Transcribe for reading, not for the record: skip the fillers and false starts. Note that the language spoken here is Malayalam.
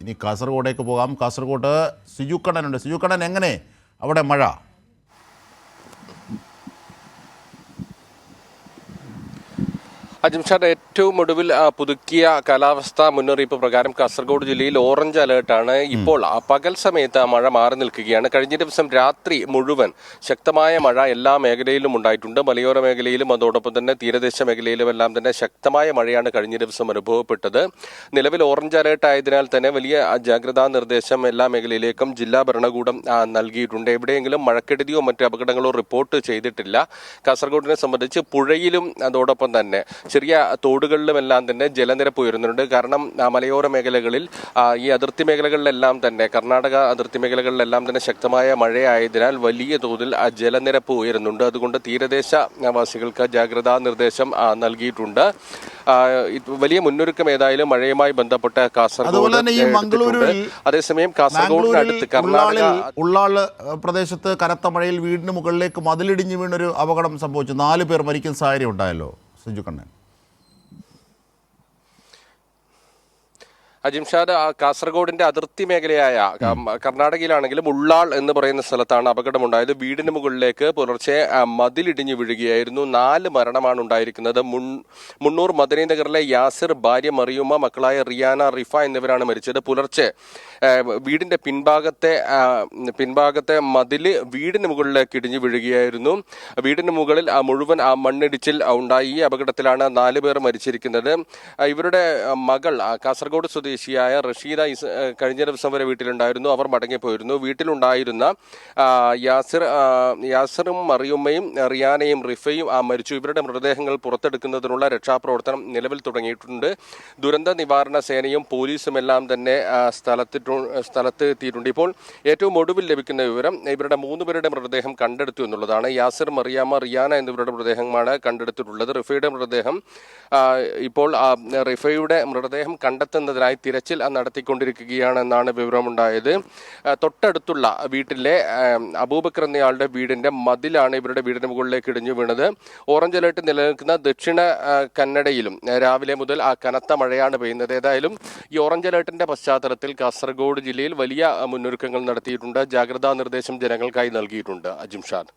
ഇനി കാസർഗോഡേക്ക് പോകാം. കാസർഗോഡ് സിജു കണ്ണനുണ്ട്. സിജു കണ്ണൻ, എങ്ങനെ അവിടെ മഴ? അജിംഷാദ്, ഏറ്റവും ഒടുവിൽ പുതുക്കിയ കാലാവസ്ഥാ മുന്നറിയിപ്പ് പ്രകാരം കാസർഗോഡ് ജില്ലയിൽ ഓറഞ്ച് അലേർട്ടാണ്. ഇപ്പോൾ പകൽ സമയത്ത് മഴ മാറി നിൽക്കുകയാണ്. കഴിഞ്ഞ ദിവസം രാത്രി മുഴുവൻ ശക്തമായ മഴ എല്ലാ മേഖലയിലും ഉണ്ടായിട്ടുണ്ട്. മലയോര മേഖലയിലും അതോടൊപ്പം തന്നെ തീരദേശ മേഖലയിലും എല്ലാം തന്നെ ശക്തമായ മഴയാണ് കഴിഞ്ഞ ദിവസം അനുഭവപ്പെട്ടത്. നിലവിൽ ഓറഞ്ച് അലേർട്ട് ആയതിനാൽ തന്നെ വലിയ ജാഗ്രതാ നിർദ്ദേശം എല്ലാ മേഖലയിലേക്കും ജില്ലാ ഭരണകൂടം നൽകിയിട്ടുണ്ട്. എവിടെയെങ്കിലും മഴക്കെടുതിയോ മറ്റ് അപകടങ്ങളോ റിപ്പോർട്ട് ചെയ്തിട്ടില്ല. കാസർഗോഡിനെ സംബന്ധിച്ച് പുഴയിലും അതോടൊപ്പം തന്നെ ചെറിയ തോടുകളിലുമെല്ലാം തന്നെ ജലനിരപ്പ് ഉയരുന്നുണ്ട്. കാരണം മലയോര മേഖലകളിൽ ഈ അതിർത്തി മേഖലകളിലെല്ലാം തന്നെ കർണാടക അതിർത്തി മേഖലകളിലെല്ലാം തന്നെ ശക്തമായ മഴയായതിനാൽ വലിയ തോതിൽ ജലനിരപ്പ് ഉയരുന്നുണ്ട്. അതുകൊണ്ട് തീരദേശ വാസികൾക്ക് ജാഗ്രതാ നിർദ്ദേശം നൽകിയിട്ടുണ്ട്. വലിയ മുന്നൊരുക്കം ഏതായാലും മഴയുമായി ബന്ധപ്പെട്ട് കാസർഗോഡ്. അതേസമയം കാസർഗോഡിനടുത്ത് കർണാടക ഉള്ളാള് പ്രദേശത്ത് കനത്ത മഴയിൽ വീടിന് മുകളിലേക്ക് മതിലിടിഞ്ഞ് വീണൊരു അപകടം സംഭവിച്ചു. 4 പേർ മരിക്കുന്ന സാഹചര്യം ഉണ്ടായല്ലോ സിജു കണ്ണൻ. അജിംഷാദ്, കാസർഗോഡിന്റെ അതിർത്തി മേഖലയായ കർണാടകയിലാണെങ്കിലും ഉള്ളാൾ എന്ന് പറയുന്ന സ്ഥലത്താണ് അപകടമുണ്ടായത്. വീടിന് മുകളിലേക്ക് പുലർച്ചെ മതിലിടിഞ്ഞു വീഴുകയായിരുന്നു. 4 മരണമാണ് ഉണ്ടായിരിക്കുന്നത്. മുണ്ണൂർ മദനി നഗറിലെ യാസിർ, ഭാര്യ മറിയുമ്മ, മക്കളായ റിയാന, റിഫ എന്നിവരാണ് മരിച്ചത്. പുലർച്ചെ വീടിന്റെ പിൻഭാഗത്തെ മതില് വീടിന് മുകളിലേക്ക് ഇടിഞ്ഞു വീഴുകയായിരുന്നു. വീടിന് മുകളിൽ മുഴുവൻ മണ്ണിടിച്ചിൽ ഉണ്ടായി. ഈ അപകടത്തിലാണ് 4 പേർ മരിച്ചിരിക്കുന്നത്. ഇവരുടെ മകൾ കാസർഗോഡ് സ്വദേശിയായ റഷീദ കഴിഞ്ഞ ദിവസം വരെ വീട്ടിലുണ്ടായിരുന്നു. അവർ മടങ്ങിപ്പോയിരുന്നു. വീട്ടിലുണ്ടായിരുന്ന യാസിറും മറിയുമ്മയും റിയാനയും റിഫയും മരിച്ചു. ഇവരുടെ മൃതദേഹങ്ങൾ പുറത്തെടുക്കുന്നതിനുള്ള രക്ഷാപ്രവർത്തനം നിലവിൽ തുടങ്ങിയിട്ടുണ്ട്. ദുരന്ത നിവാരണ സേനയും പോലീസും എല്ലാം തന്നെ സ്ഥലത്ത് എത്തിയിട്ടുണ്ട്. ഇപ്പോൾ ഏറ്റവും ഒടുവിൽ ലഭിക്കുന്ന വിവരം ഇവരുടെ 3 പേരുടെ മൃതദേഹം കണ്ടെടുത്തു എന്നുള്ളതാണ്. യാസിർ, മറിയാമ്മ, റിയാന എന്നിവരുടെ മൃതദേഹമാണ് കണ്ടെടുത്തിട്ടുള്ളത്. റിഫയുടെ മൃതദേഹം കണ്ടെത്തുന്നതിനായി തിരച്ചിൽ നടത്തിക്കൊണ്ടിരിക്കുകയാണെന്നാണ് വിവരമുണ്ടായത്. തൊട്ടടുത്തുള്ള വീട്ടിലെ അബൂബക്കർ എന്നയാളുടെ വീടിന്റെ മതിലാണ് ഇവരുടെ വീടിന് മുകളിലേക്ക് ഇടിഞ്ഞു വീണത്. ഓറഞ്ച് അലേർട്ട് നിലനിൽക്കുന്ന ദക്ഷിണ കന്നഡയിലും രാവിലെ മുതൽ കനത്ത മഴയാണ് പെയ്യുന്നത്. ഏതായാലും ഈ ഓറഞ്ച് അലേർട്ടിന്റെ പശ്ചാത്തലത്തിൽ കാസർഗോഡ് ജില്ലയിൽ വലിയ മുന്നൊരുക്കങ്ങൾ നടത്തിയിട്ടുണ്ട്. ജാഗ്രതാ നിർദ്ദേശം ജനങ്ങൾക്കായി നൽകിയിട്ടുണ്ട്. അജിംഷാദ്.